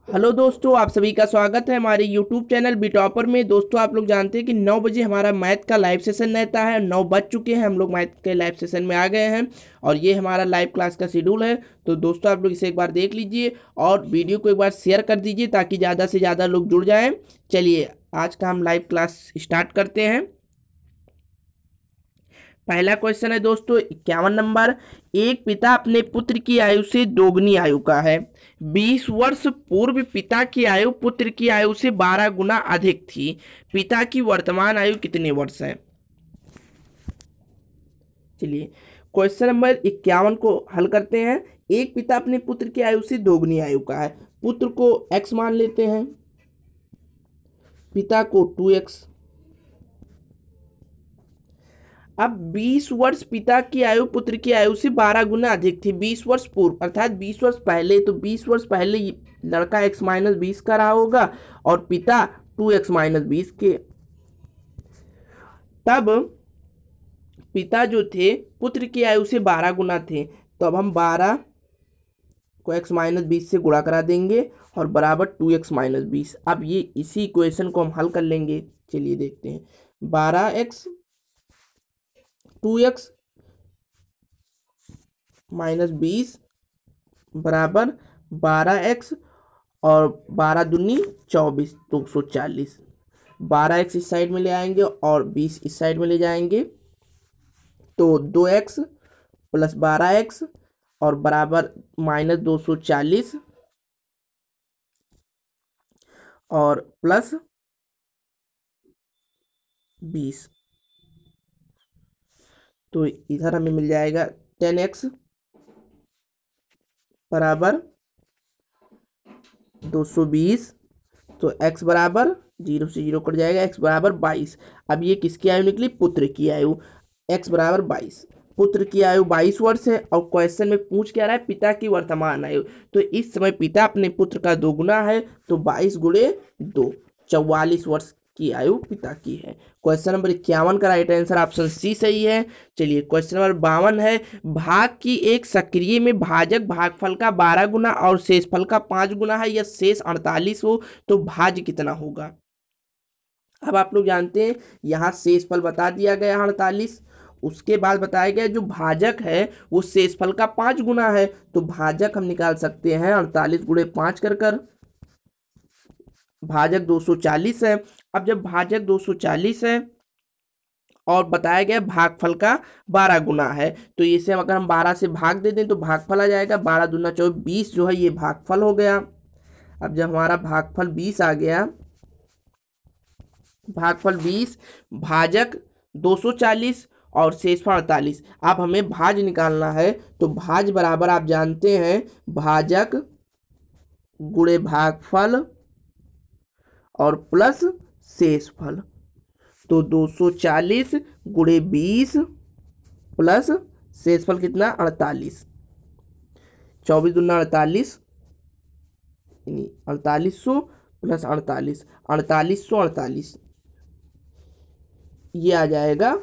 Hello दोस्तों, आप सभी का स्वागत है हमारे यूट्यूब चैनल बी टॉपर में। दोस्तों, आप लोग जानते हैं कि 9 बजे हमारा मैथ का लाइव सेशन रहता है। 9 बज चुके हैं, हम लोग मैथ के लाइव सेशन में आ गए हैं और ये हमारा लाइव क्लास का शेड्यूल है। तो दोस्तों, आप लोग इसे एक बार देख लीजिए और वीडियो को एक बार शेयर कर दीजिए ताकि ज़्यादा से ज़्यादा लोग जुड़ जाएं। चलिए, आज का हम लाइव क्लास स्टार्ट करते हैं। पहला क्वेश्चन है दोस्तों 51 नंबर। एक पिता अपने पुत्र की आयु से दोगुनी आयु का है। 20 वर्ष पूर्व पिता की आयु पुत्र की आयु से 12 गुना अधिक थी। पिता की वर्तमान आयु कितने वर्ष है? चलिए, क्वेश्चन नंबर 51 को हल करते हैं। एक पिता अपने पुत्र की आयु से दोगुनी आयु का है। पुत्र को x मान लेते हैं, पिता को 2x। अब 20 वर्ष पिता की आयु पुत्र की आयु से 12 गुना अधिक थी। 20 वर्ष पूर्व अर्थात 20 वर्ष पहले, तो 20 वर्ष पहले लड़का x माइनस 20 का रहा होगा और पिता 2x माइनस 20 के। तब पिता जो थे पुत्र की आयु से 12 गुना थे, तो अब हम 12 को x माइनस 20 से गुणा करा देंगे और बराबर 2x माइनस 20। अब ये इसी इक्वेशन को हम हल कर लेंगे। चलिए देखते हैं। 12x 2x माइनस 20 बराबर 12x और 12 दूनी 24, 240। 12x इस साइड में ले आएंगे और 20 इस साइड में ले जाएंगे, तो 2x प्लस 12x और बराबर माइनस 240 और प्लस 20। तो इधर हमें मिल जाएगा 10x बराबर 220। तो x बराबर 0 से 0 कट जाएगा, x बराबर 22। अब ये किसकी आयु निकली? पुत्र की आयु। x बराबर 22, पुत्र की आयु 22 वर्ष है और क्वेश्चन में पूछ क्या रहा है? पिता की वर्तमान आयु। तो इस समय पिता अपने पुत्र का दोगुना है, तो 22 गुणे 2, 44 वर्ष की आयु पिता की है। क्वेश्चन नंबर 51 का राइट आंसर ऑप्शन सी सही है। चलिए, क्वेश्चन नंबर 52 है। भाग की एक सक्रिय में भाजक भागफल का 12 गुना और शेषफल का 5 गुना है, या शेष 48 हो तो भाज्य कितना होगा? अब आप लोग जानते हैं यहाँ शेषफल बता दिया गया 48, उसके बाद बताया गया जो भाजक है वो शेषफल का 5 गुना है, तो भाजक हम निकाल सकते हैं 48 गुणे 5 कर। भाजक 240 है। अब जब भाजक 240 है और बताया गया भागफल का 12 गुना है, तो इसे अगर हम 12 से भाग दे दें तो भागफल आ जाएगा। 12 दूना 24, 20 जो है ये भागफल हो गया। अब जब हमारा भागफल 20 आ गया, भागफल 20, भाजक 240 और शेषफल 48। अब हमें भाज निकालना है, तो भाज बराबर आप जानते हैं भाजक गुणे भागफल और प्लस शेषफल। तो 240 गुणे 20 प्लस शेषफल कितना? 48। 24 दूना 48, 4800 प्लस 48, 4848। ये आ जाएगा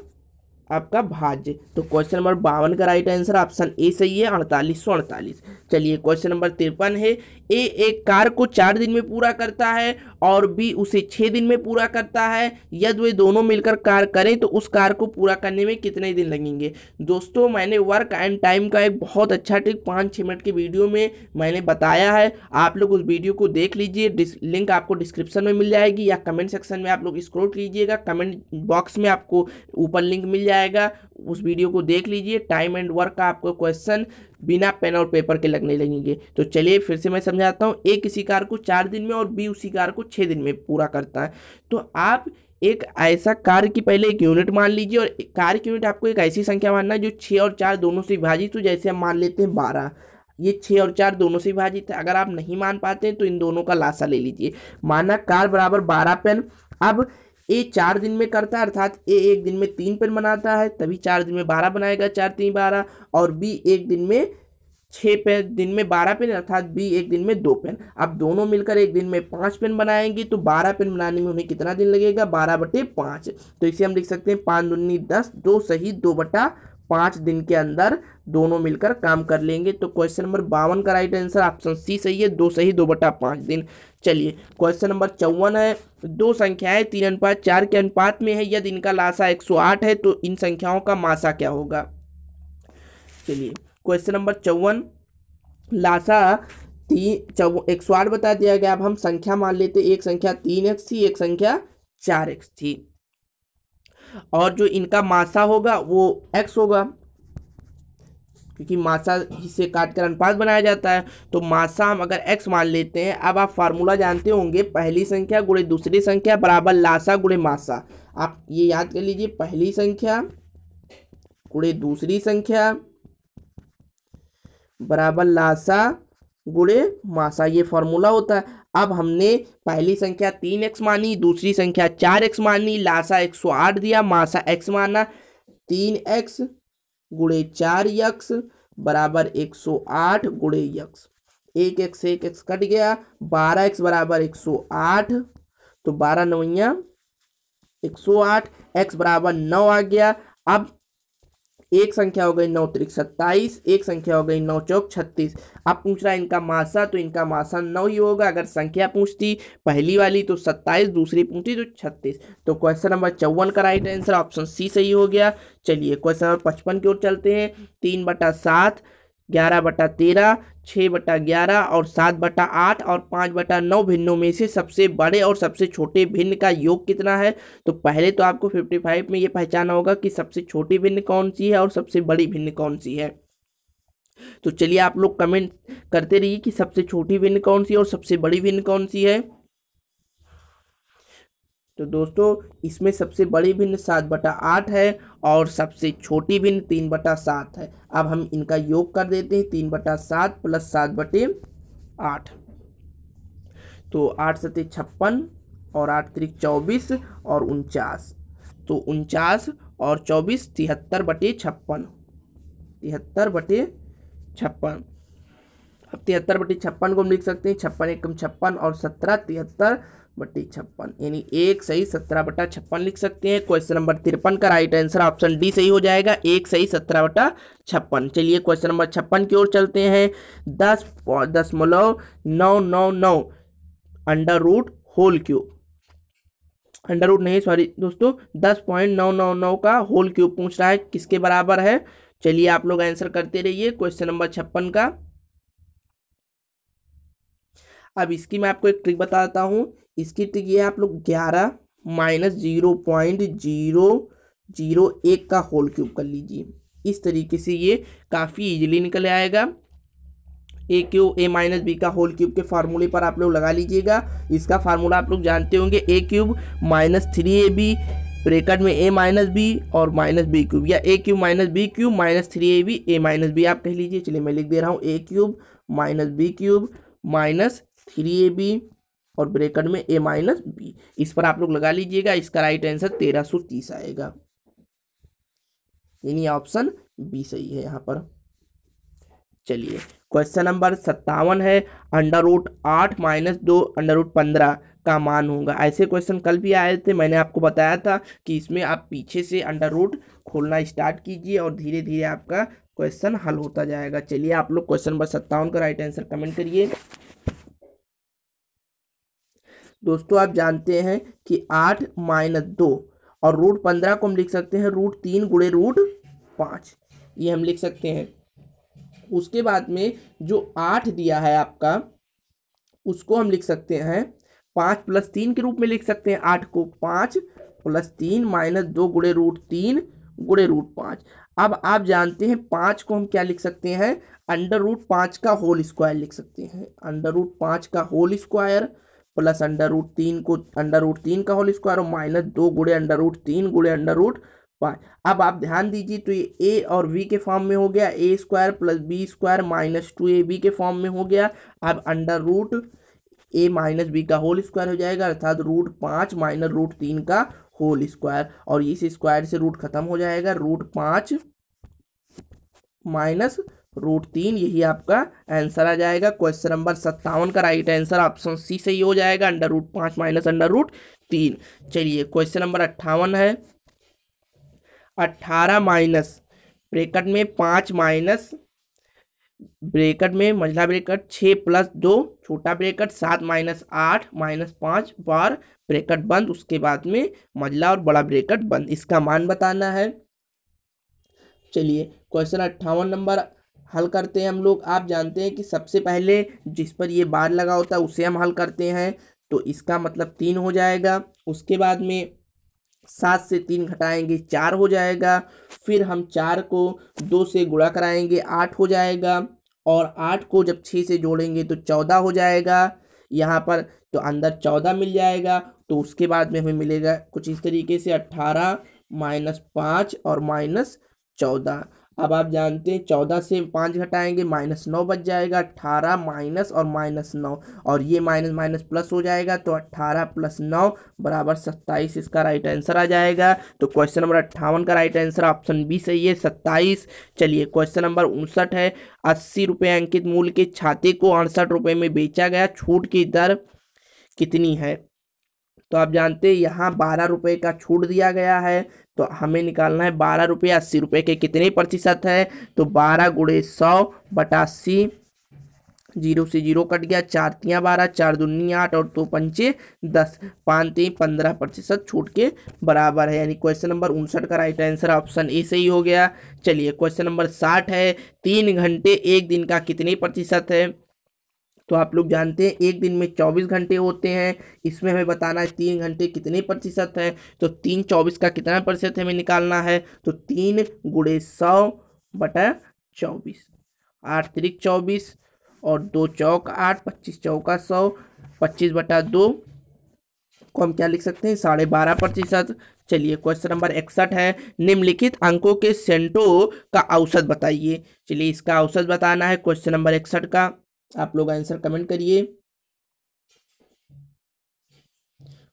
आपका भाज्य। तो क्वेश्चन नंबर 52 का राइट आंसर ऑप्शन ए सही है, 4848। चलिए, क्वेश्चन नंबर 53 है। ए एक कार को 4 दिन में पूरा करता है और बी उसे 6 दिन में पूरा करता है। यदि वे दोनों मिलकर कार करें तो उस कार को पूरा करने में कितने दिन लगेंगे? दोस्तों, मैंने वर्क एंड टाइम का एक बहुत अच्छा ट्रिक 5-6 मिनट की वीडियो में मैंने बताया है। आप लोग उस वीडियो को देख लीजिए, लिंक आपको डिस्क्रिप्शन में मिल जाएगी या कमेंट सेक्शन में आप लोग स्क्रॉल कीजिएगा, कमेंट बॉक्स में आपको ऊपर लिंक मिल जाएगा। उस वीडियो को देख लीजिए। टाइम एंड वर्क का आपको क्वेश्चन बिना पेन और पेपर के लगने लगेंगे। तो चलिए फिर से मैं समझाता हूँ। ए किसी कार को 4 दिन में और बी उसी कार को 6 दिन में पूरा करता है। तो आप एक ऐसा कार्य की पहले एक यूनिट मान लीजिए और कार्य की यूनिट आपको एक ऐसी संख्या मानना है जो 6 और 4 दोनों से विभाजित। तो जैसे हम मान लेते हैं 12, ये 6 और 4 दोनों से विभाजित है। अगर आप नहीं मान पाते हैं तो इन दोनों का लासा ले लीजिए। माना कार बराबर 12 पेन। अब ए 4 दिन में करता है, अर्थात ए एक दिन में 3 पेन बनाता है, तभी 4 दिन में 12 बनाएगा, 4 3 12। और बी एक दिन में 6 पेन, दिन में 12 पेन, अर्थात बी एक दिन में 2 पेन। अब दोनों मिलकर एक दिन में 5 पेन बनाएंगे, तो 12 पेन बनाने में उन्हें कितना दिन लगेगा? 12/5। तो इसे हम लिख सकते हैं 5 दूनी 10, 2 सही 2/5 5 दिन के अंदर दोनों मिलकर काम कर लेंगे। तो क्वेश्चन नंबर 52 का राइट आंसर ऑप्शन सी सही है, 2 सही 2/5 दिन। चलिए क्वेश्चन नंबर 54 है, दो संख्याएं 3:4 के अनुपात में है, यदि इनका लासा 108 है तो इन संख्याओं का मासा क्या होगा। चलिए क्वेश्चन नंबर 54, लासा 108 बता दिया गया। अब हम संख्या मान लेते, एक संख्या 3x थी, एक संख्या 4x थी, और जो इनका मासा होगा वो x होगा, क्योंकि मासा जिसे काट कर अनुपात बनाया जाता है। तो मासा हम अगर x मान लेते हैं, अब आप फार्मूला जानते होंगे, पहली संख्या गुणे दूसरी संख्या बराबर लासा गुणे मासा। आप ये याद कर लीजिए, पहली संख्या गुणे दूसरी संख्या बराबर लासा गुणे मासा, ये फॉर्मूला होता है। अब हमने पहली संख्या 3x मानी, दूसरी संख्या 4x मानी, लासा 108 दिया, मासा x माना, 3x गुणे 4x बराबर 108 गुणे x, एक x कट गया, 12x बराबर 108, तो 12 9 108, x बराबर 9 आ गया। अब एक संख्या हो गई 9 त्रिक 27, एक संख्या हो गई 9 चौक 36। अब पूछ रहा है इनका मासा, तो इनका मासा 9 ही होगा। अगर संख्या पूछती पहली वाली तो 27, दूसरी पूछती तो 36। तो क्वेश्चन नंबर 54 का राइट आंसर ऑप्शन सी सही हो गया। चलिए क्वेश्चन नंबर 55 की ओर चलते हैं। 3/7, 11/13, 6/11 और 7/8 और 5/9 भिन्नों में से सबसे बड़े और सबसे छोटे भिन्न का योग कितना है। तो पहले तो आपको 55 में ये पहचाना होगा कि सबसे छोटी भिन्न कौन सी है और सबसे बड़ी भिन्न कौन सी है। तो चलिए आप लोग कमेंट करते रहिए कि सबसे छोटी भिन्न कौन सी है और सबसे बड़ी भिन्न कौन सी है। तो दोस्तों इसमें सबसे बड़ी भिन्न 7/8 है और सबसे छोटी भिन्न 3/7 है। अब हम इनका योग कर देते हैं, 3/7 प्लस 7/8, तो 8 सते 56 और 8 त्रिक 24 और 49, तो 49 और 24 73/56, 73/56। अब 73/56 को हम लिख सकते हैं 56 एकम 56 और 17 73/56, यानी एक सही 17/56 लिख सकते हैं। क्वेश्चन नंबर 53 का राइट आंसर ऑप्शन डी सही हो जाएगा, एक सही 17/56। चलिए क्वेश्चन नंबर 56 की ओर चलते हैं। 10.999 under root whole cube, under root नहीं सॉरी दोस्तों, 10.999 का होल क्यूब पूछ रहा है, किसके बराबर है। चलिए आप लोग आंसर करते रहिए क्वेश्चन नंबर 56 का। अब इसकी मैं आपको एक ट्रिक बताता हूँ। इसकी ट्रिक ये आप लोग 11 - 0.0001 का होल क्यूब कर लीजिए। इस तरीके से ये काफ़ी इजीली निकल आएगा। a का होल क्यूब के फार्मूले पर आप लोग लगा लीजिएगा। इसका फार्मूला आप लोग जानते होंगे, a³ - 3ab ब्रैकेट में a - b और -b³ या a³ - b³ -3ab a - b आप कह लीजिए। चलिए मैं लिख दे रहा हूँ, a³ - b³ -3ab और ब्रैकेट में a - b। इस पर आप लोग लगा लीजिएगा। इसका राइट आंसर 1330 आएगा, यानी ऑप्शन बी सही है यहाँ पर। चलिए क्वेश्चन नंबर 57 है। √8 - 2 √15 का मान होगा। ऐसे क्वेश्चन कल भी आए थे, मैंने आपको बताया था कि इसमें आप पीछे से अंडर रूट खोलना स्टार्ट कीजिए और धीरे धीरे आपका क्वेश्चन हल होता जाएगा। चलिए आप लोग क्वेश्चन नंबर 57 का राइट आंसर कमेंट करिए। दोस्तों आप जानते हैं कि 8 - 2 और √15 को हम लिख सकते हैं √3 गुणे √5, ये हम लिख सकते हैं। उसके बाद में जो 8 दिया है आपका, उसको हम लिख सकते हैं 5 + 3 के रूप में लिख सकते हैं। 8 को 5 + 3 - 2 गुणे √3 गुणे √5। अब आप जानते हैं 5 को हम क्या लिख सकते हैं, √5 का होल स्क्वायर लिख सकते हैं। √5 का होल स्क्वायर प्लस √3 को √3 का होल स्क्वायर और -2 गुणे √3 गुणे √5। अब आप ध्यान दीजिए, तो ये a और v के फॉर्म में हो गया, a² + b² - 2ab के फॉर्म में हो गया। अब √a - b का होल स्क्वायर हो जाएगा, अर्थात √5 - √3 का होल स्क्वायर, और इस स्क्वायर से रूट खत्म हो जाएगा, √5 - √3, यही आपका आंसर आ जाएगा। क्वेश्चन नंबर 57 का राइट आंसर ऑप्शन सी सही हो जाएगा, √5 - √3। चलिए क्वेश्चन नंबर 58 है। 18 - ब्रैकेट में 5 माइनस ब्रैकेट में मंझला ब्रैकेट 6 प्लस 2 छोटा ब्रैकेट 7 माइनस 8 माइनस 5 बार ब्रैकेट बंद, उसके बाद में मंझला और बड़ा ब्रैकेट बंद। इसका मान बताना है। चलिए क्वेश्चन 58 नंबर हल करते हैं हम लोग। आप जानते हैं कि सबसे पहले जिस पर ये बार लगा होता है उसे हम हल करते हैं, तो इसका मतलब 3 हो जाएगा। उसके बाद में 7 से 3 घटाएंगे 4 हो जाएगा। फिर हम 4 को 2 से गुणा कराएंगे 8 हो जाएगा, और 8 को जब 6 से जोड़ेंगे तो 14 हो जाएगा। यहाँ पर तो अंदर 14 मिल जाएगा। तो उसके बाद में हमें मिलेगा कुछ इस तरीके से 18 माइनस 5 और माइनस 14। अब आप जानते हैं 14 से 5 घटाएंगे -9 बच जाएगा। 18 माइनस और -9, और ये माइनस माइनस प्लस हो जाएगा, तो 18 + 9 = 27। इसका राइट आंसर आ जाएगा। तो क्वेश्चन नंबर 58 का राइट आंसर ऑप्शन बी सही है, 27। चलिए क्वेश्चन नंबर 59 है। 80 रुपये अंकित मूल्य के छाते को 68 रुपये में बेचा गया, छूट की दर कितनी है? तो आप जानते हैं यहाँ 12 रुपये का छूट दिया गया है, तो हमें निकालना है 12 रुपये 80 रुपये के कितने प्रतिशत है। तो 12 × 100 बटा 80, 0 से 0 कट गया, 4 तियाँ 12, 4 दूनी 8 और 2 पंचे 10, 5 3 15% छूट के बराबर है। यानी क्वेश्चन नंबर 59 का राइट आंसर ऑप्शन ए सही हो गया। चलिए क्वेश्चन नंबर 60 है। 3 घंटे एक दिन का कितने प्रतिशत है? तो आप लोग जानते हैं एक दिन में 24 घंटे होते हैं, इसमें हमें बताना है 3 घंटे कितने प्रतिशत है। तो 3 24 का कितना प्रतिशत हमें निकालना है। तो 3 × 100 बटा 24, 8 त्रिक 24 और 2 चौक 8, 25 चौका 100, 25 बटा 2 को हम क्या लिख सकते हैं 12.5%। चलिए क्वेश्चन नंबर 61 है। निम्नलिखित अंकों के सेंटो का औसत बताइए। चलिए इसका औसत बताना है क्वेश्चन नंबर 61 का। आप लोग आंसर कमेंट करिए।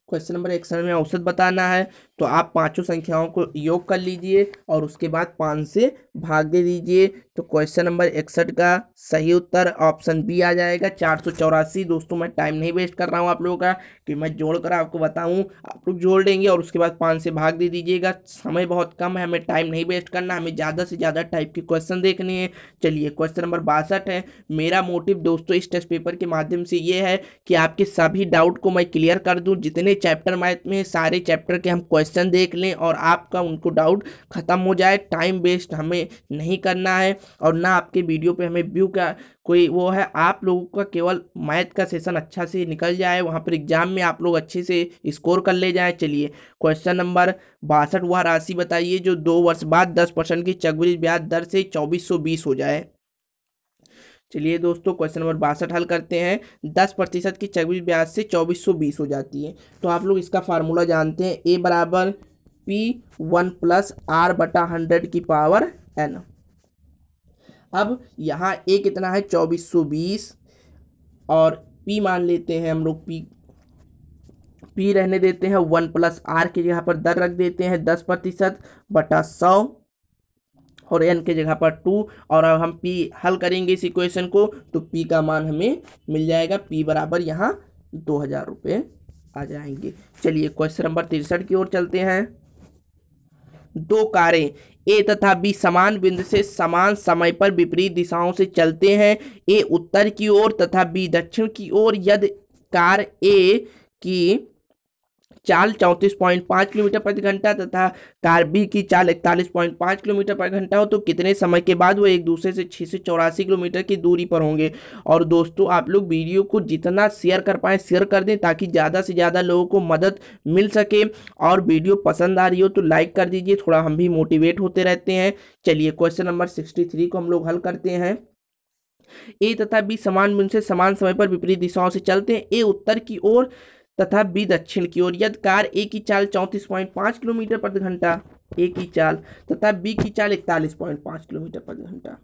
क्वेश्चन नंबर 61 में औसत बताना है, तो आप पांचों संख्याओं को योग कर लीजिए और उसके बाद 5 से भाग दे दीजिए। तो क्वेश्चन नंबर 61 का सही उत्तर ऑप्शन बी आ जाएगा, 484। दोस्तों मैं टाइम नहीं वेस्ट कर रहा हूँ आप लोगों का कि मैं जोड़कर आपको बताऊँ, आप लोग जोड़ लेंगे और उसके बाद 5 से भाग दे दीजिएगा। समय बहुत कम है, हमें टाइम नहीं वेस्ट करना, हमें ज़्यादा से ज़्यादा टाइप के क्वेश्चन देखने हैं। चलिए क्वेश्चन नंबर 62 है। मेरा मोटिव दोस्तों इस टेस्ट पेपर के माध्यम से ये है कि आपके सभी डाउट को मैं क्लियर कर दूँ। जितने चैप्टर मैथ में सारे चैप्टर के हम क्वेश्चन देख लें और आपका उनको डाउट खत्म हो जाए। टाइम वेस्ट हमें नहीं करना है और ना आपके वीडियो पे हमें व्यू का कोई वो है। आप लोगों का केवल मैथ का सेशन अच्छा से निकल जाए, वहाँ पर एग्जाम में आप लोग अच्छे से स्कोर कर ले जाएं। चलिए क्वेश्चन नंबर 62, वह राशि बताइए जो 2 वर्ष बाद 10% की चक्रवृद्धि ब्याज दर से 2420 हो जाए। चलिए दोस्तों क्वेश्चन नंबर 62 हल करते हैं। 10% की चक्रवृद्धि ब्याज से 2420 हो जाती है। तो आप लोग इसका फार्मूला जानते हैं, A = P1 + R/100⁴ अब यहाँ A कितना है 2420 और P मान लेते हैं हम लोग, P रहने देते हैं 1 + R की जगह पर दर रख देते हैं 10% बटा 100 और n के जगह पर 2। और अब हम P हल करेंगे इस इक्वेशन को, तो P का मान हमें मिल जाएगा, P बराबर यहाँ 2000 रुपये आ जाएंगे। चलिए क्वेश्चन नंबर 63 की ओर चलते हैं। 2 कारें A तथा B समान बिंदु से समान समय पर विपरीत दिशाओं से चलते हैं। A उत्तर की ओर तथा B दक्षिण की ओर। यदि कार A की चाल 34.5 किलोमीटर प्रति घंटा तथा कार बी की चाल 41.5 किलोमीटर प्रति घंटा हो, तो कितने समय के बाद वो एक दूसरे से 684 किलोमीटर की दूरी पर होंगे। और दोस्तों आप लोग वीडियो को जितना शेयर कर पाएँ शेयर कर दें, ताकि ज़्यादा से ज़्यादा लोगों को मदद मिल सके। और वीडियो पसंद आ रही हो तो लाइक कर दीजिए, थोड़ा हम भी मोटिवेट होते रहते हैं। चलिए क्वेश्चन नंबर 63 को हम लोग हल करते हैं। ए तथा बी समान बिंदु से समान समय पर विपरीत दिशाओं से चलते हैं। ए उत्तर की ओर तथा बी दक्षिण की ओर। यदि कार ए की चाल 34.5 किलोमीटर प्रति घंटा ए की चाल तथा बी की चाल 41.5 किलोमीटर प्रति घंटा।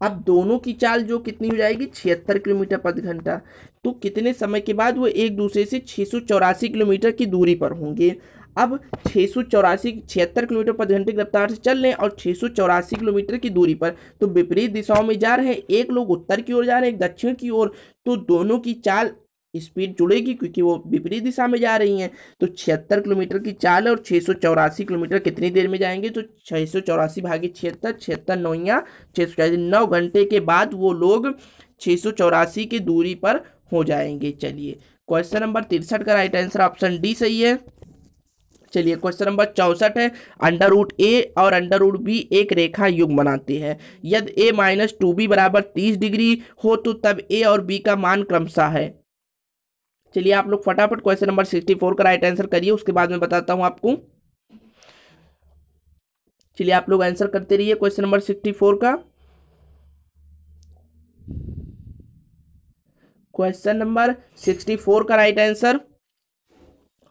अब दोनों की चाल जो कितनी हो जाएगी 76 किलोमीटर प्रति घंटा, तो कितने समय के बाद वो एक दूसरे से 684 किलोमीटर की दूरी पर होंगे। अब 76 किलोमीटर प्रति घंटे की रफ्तार से चल रहे हैं और 684 किलोमीटर की दूरी पर, तो विपरीत दिशाओं में जा रहे हैं। एक लोग उत्तर की ओर जा रहे हैं, एक दक्षिण की ओर, तो दोनों की चाल स्पीड जुड़ेगी क्योंकि वो विपरीत दिशा में जा रही हैं। तो 76 किलोमीटर की चाल है और 684 किलोमीटर कितनी देर में जाएंगे, तो 684 भागे 76, 76 नौया 684, 9 घंटे के बाद वो लोग 684 की दूरी पर हो जाएंगे। चलिए क्वेश्चन नंबर 63 का राइट आंसर ऑप्शन डी सही है। चलिए क्वेश्चन नंबर 64 है, अंडर रूट ए और अंडर रूट बी एक रेखा युग्म बनाते हैं। यदि a माइनस 2b बराबर 30 डिग्री हो तो तब a और b का मान क्रमशः है। चलिए आप लोग फटाफट क्वेश्चन नंबर 64 का राइट आंसर करिए, उसके बाद मैं बताता हूं आपको। चलिए आप लोग आंसर करते रहिए क्वेश्चन नंबर 64 का। क्वेश्चन नंबर 64 का राइट आंसर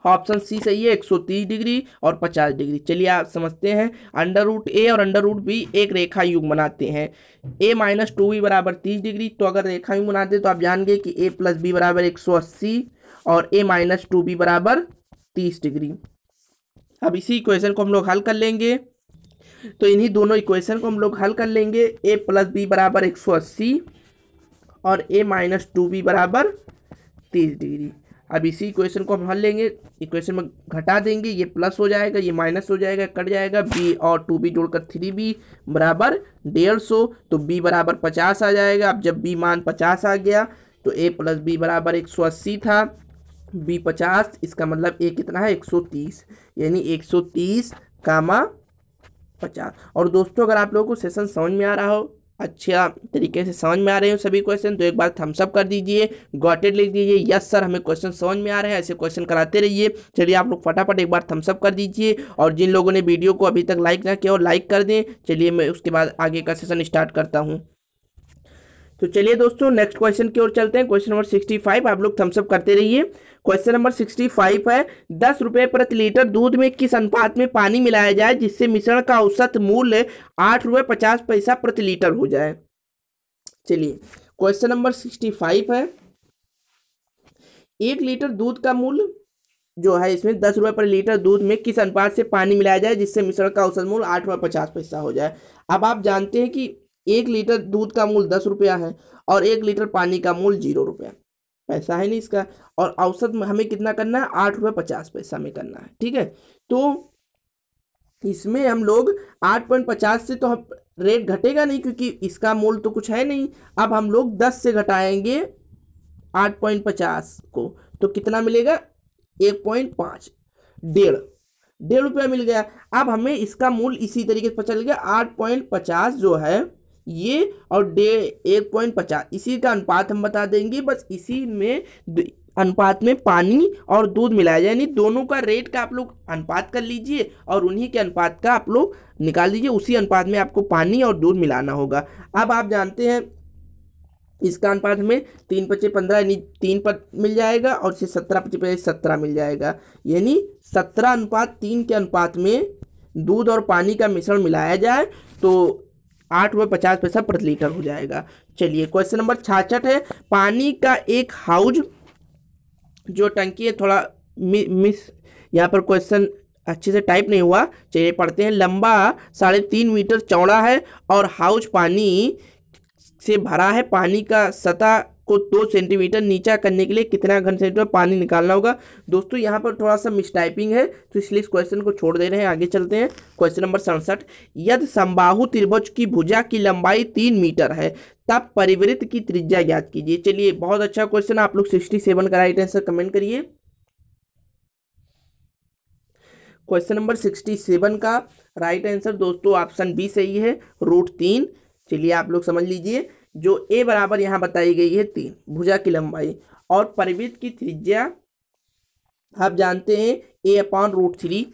ऑप्शन सी सही है, 130 डिग्री और 50 डिग्री। चलिए आप समझते हैं, अंडर रूट ए और अंडर रूट बी एक रेखा युग्म बनाते हैं। a माइनस 2b बराबर 30 डिग्री, तो अगर रेखा युग्म बनाते तो आप जान गए कि a प्लस बी बराबर 180 और a माइनस 2b बराबर 30 डिग्री। अब इसी इक्वेशन को हम लोग हल कर लेंगे, तो इन्हीं दोनों इक्वेशन को हम लोग हल कर लेंगे। a प्लस बी बराबर 180 और a माइनस 2b बराबर 30 डिग्री। अब इसी इक्वेशन को हम हल लेंगे, इक्वेशन में घटा देंगे, ये प्लस हो जाएगा, ये माइनस हो जाएगा, कट जाएगा, b और 2b जोड़कर 3b बराबर 150, तो b बराबर 50 आ जाएगा। अब जब b मान 50 आ गया तो a प्लस बी बराबर 180 था, b 50, इसका मतलब a कितना है 130, यानी 130 कामा 50। और दोस्तों अगर आप लोगों को सेशन समझ में आ रहा हो, अच्छा तरीके से समझ में आ रहे हो सभी क्वेश्चन, तो एक बार थम्स अप कर दीजिए, गॉट इट लिख दीजिए, यस सर हमें क्वेश्चन समझ में आ रहे हैं, ऐसे क्वेश्चन कराते रहिए। चलिए आप लोग फटाफट एक बार थम्स अप कर दीजिए, और जिन लोगों ने वीडियो को अभी तक लाइक ना किया हो लाइक कर दें। चलिए मैं उसके बाद आगे का सेशन स्टार्ट करता हूँ। तो चलिए दोस्तों नेक्स्ट क्वेश्चन की ओर चलते हैं। क्वेश्चन नंबर 65, आप लोग थम्स अप करते रहिए। क्वेश्चन नंबर 65 है, 10 रुपये प्रति लीटर दूध में किस अनुपात में पानी मिलाया जाए जिससे मिश्रण का औसत मूल्य 8 रुपये 50 पैसा प्रति लीटर हो जाए। चलिए क्वेश्चन नंबर 65 है, 1 लीटर दूध का मूल्य जो है इसमें 10 रुपये प्रति लीटर दूध में किस अनुपात से पानी मिलाया जाए जिससे मिश्रण का औसत मूल्य 8 रुपये 50 पैसा हो जाए। अब आप जानते हैं कि 1 लीटर दूध का मूल्य 10 रुपया है और 1 लीटर पानी का मूल्य 0 रुपया पैसा है नहीं इसका, और औसत में हमें कितना करना है 8 रुपये 50 पैसा में करना है। ठीक है, तो इसमें हम लोग 8.50 से तो हम रेट घटेगा नहीं क्योंकि इसका मूल्य तो कुछ है नहीं। अब हम लोग 10 से घटाएंगे 8.50 को, तो कितना मिलेगा 1.5, 1.5 रुपया मिल गया। अब हमें इसका मूल्य इसी तरीके से पता चल गया, 8.50 जो है ये और 1.50 इसी का अनुपात हम बता देंगे। बस इसी में अनुपात में पानी और दूध मिलाया जाए, यानी दोनों का रेट का आप लोग अनुपात कर लीजिए और उन्हीं के अनुपात का आप लोग निकाल दीजिए, उसी अनुपात में आपको पानी और दूध मिलाना होगा। अब आप जानते हैं इसका अनुपात हमें 3 × 5 = 15 यानी 3 पर मिल जाएगा, और इसे 17 × 5 = 17 मिल जाएगा, यानी 17:3 के अनुपात में दूध और पानी का मिश्रण मिलाया जाए तो 8 रुपये 50 पैसा प्रति लीटर हो जाएगा। चलिए क्वेश्चन नंबर 66 है, पानी का एक हाउज जो टंकी है, थोड़ा मिस यहाँ पर क्वेश्चन अच्छे से टाइप नहीं हुआ, चलिए पढ़ते हैं। लंबा 3.5 मीटर चौड़ा है और हाउज पानी से भरा है। पानी का सतह को 2 सेंटीमीटर नीचा करने के लिए कितना घन सेंटीमीटर पानी निकालना होगा। दोस्तों यहाँ पर थोड़ा सा मिसटाइपिंग है तो इसलिए इस क्वेश्चन को छोड़ दे रहे हैं, आगे चलते हैं। क्वेश्चन नंबर 67, यदि समबाहु त्रिभुज की भुजा की लंबाई 3 मीटर है तब परिवृत्त की त्रिज्या ज्ञात कीजिए। चलिए बहुत अच्छा क्वेश्चन, आप लोग 67 का राइट आंसर कमेंट करिए। क्वेश्चन नंबर 67 का राइट आंसर दोस्तों ऑप्शन बी सही है, √3। चलिए आप लोग समझ लीजिए, जो a बराबर यहाँ बताई गई है 3 भुजा की लंबाई और परिवृत्त की त्रिज्या आप जानते हैं a/√3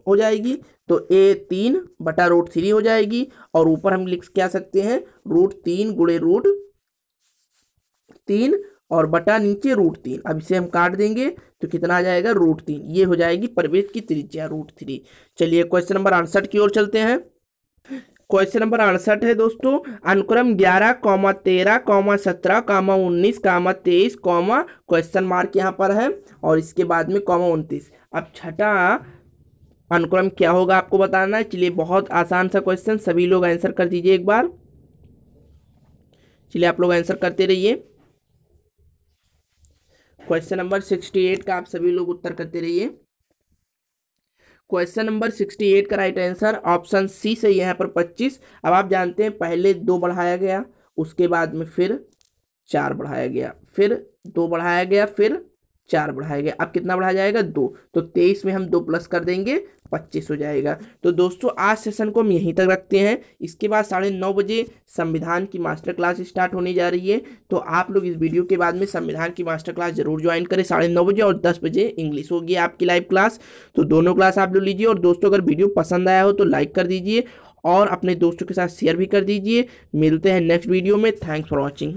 हो जाएगी, तो a 3/√3 हो जाएगी, और ऊपर हम लिख क्या सकते हैं √3 × √3 और बटा नीचे √3। अब इसे हम काट देंगे तो कितना आ जाएगा √3, ये हो जाएगी परिवृत्त की त्रिज्या √3। चलिए क्वेश्चन नंबर 68 की ओर चलते हैं। क्वेश्चन नंबर 68 है दोस्तों, अनुक्रम 11, 13, 17, 19, 23, क्वेश्चन मार्क यहाँ पर है और इसके बाद में 29। अब छठा अनुक्रम क्या होगा आपको बताना है। चलिए बहुत आसान सा क्वेश्चन, सभी लोग आंसर कर दीजिए एक बार। चलिए आप लोग आंसर करते रहिए। क्वेश्चन नंबर 68 का आप सभी लोग उत्तर करते रहिए। क्वेश्चन नंबर 68 का राइट आंसर ऑप्शन सी सही है यहाँ पर 25। अब आप जानते हैं पहले 2 बढ़ाया गया, उसके बाद में फिर 4 बढ़ाया गया, फिर 2 बढ़ाया गया, फिर 4 बढ़ाया गया। अब कितना बढ़ाया जाएगा? 2। तो 23 में हम 2 प्लस कर देंगे, 25 हो जाएगा। तो दोस्तों आज सेशन को हम यहीं तक रखते हैं। इसके बाद 9:30 बजे संविधान की मास्टर क्लास स्टार्ट होने जा रही है। तो आप लोग इस वीडियो के बाद में संविधान की मास्टर क्लास जरूर ज्वाइन करें 9:30 बजे, और 10 बजे इंग्लिश होगी आपकी लाइव क्लास। तो दोनों क्लास आप लोग लीजिए। और दोस्तों अगर वीडियो पसंद आया हो तो लाइक कर दीजिए और अपने दोस्तों के साथ शेयर भी कर दीजिए। मिलते हैं नेक्स्ट वीडियो में। Thanks for watching.